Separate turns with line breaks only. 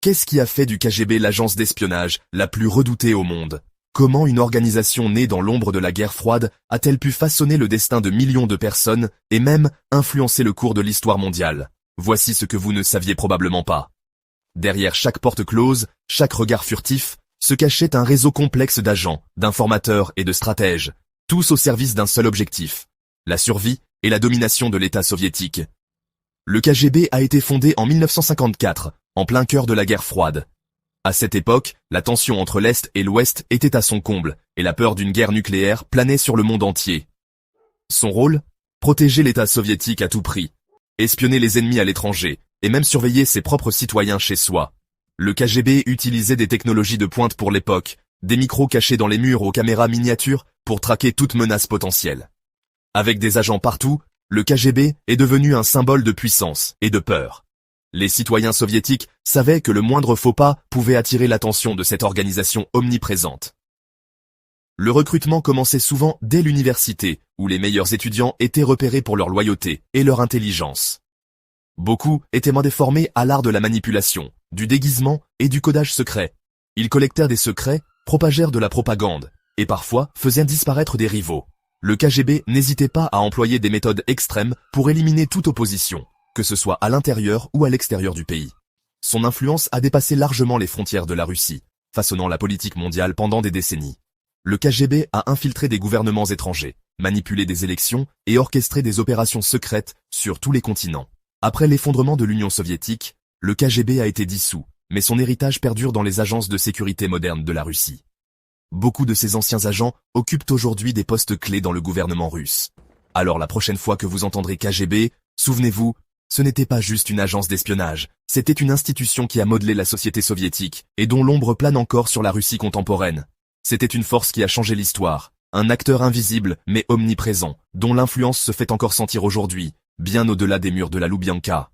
Qu'est-ce qui a fait du KGB l'agence d'espionnage la plus redoutée au monde? Comment une organisation née dans l'ombre de la guerre froide a-t-elle pu façonner le destin de millions de personnes et même influencer le cours de l'histoire mondiale? Voici ce que vous ne saviez probablement pas. Derrière chaque porte close, chaque regard furtif, se cachait un réseau complexe d'agents, d'informateurs et de stratèges, tous au service d'un seul objectif, la survie et la domination de l'État soviétique. Le KGB a été fondé en 1954, en plein cœur de la guerre froide. À cette époque, la tension entre l'Est et l'Ouest était à son comble, et la peur d'une guerre nucléaire planait sur le monde entier. Son rôle? Protéger l'État soviétique à tout prix, espionner les ennemis à l'étranger, et même surveiller ses propres citoyens chez soi. Le KGB utilisait des technologies de pointe pour l'époque, des micros cachés dans les murs aux caméras miniatures pour traquer toute menace potentielle. Avec des agents partout, le KGB est devenu un symbole de puissance et de peur. Les citoyens soviétiques savaient que le moindre faux pas pouvait attirer l'attention de cette organisation omniprésente. Le recrutement commençait souvent dès l'université, où les meilleurs étudiants étaient repérés pour leur loyauté et leur intelligence. Beaucoup étaient formés à l'art de la manipulation, du déguisement et du codage secret. Ils collectèrent des secrets, propagèrent de la propagande, et parfois faisaient disparaître des rivaux. Le KGB n'hésitait pas à employer des méthodes extrêmes pour éliminer toute opposition, que ce soit à l'intérieur ou à l'extérieur du pays. Son influence a dépassé largement les frontières de la Russie, façonnant la politique mondiale pendant des décennies. Le KGB a infiltré des gouvernements étrangers, manipulé des élections et orchestré des opérations secrètes sur tous les continents. Après l'effondrement de l'Union soviétique, le KGB a été dissous, mais son héritage perdure dans les agences de sécurité modernes de la Russie. Beaucoup de ces anciens agents occupent aujourd'hui des postes clés dans le gouvernement russe. Alors la prochaine fois que vous entendrez KGB, souvenez-vous, ce n'était pas juste une agence d'espionnage, c'était une institution qui a modelé la société soviétique et dont l'ombre plane encore sur la Russie contemporaine. C'était une force qui a changé l'histoire, un acteur invisible mais omniprésent, dont l'influence se fait encore sentir aujourd'hui, bien au-delà des murs de la Loubianka.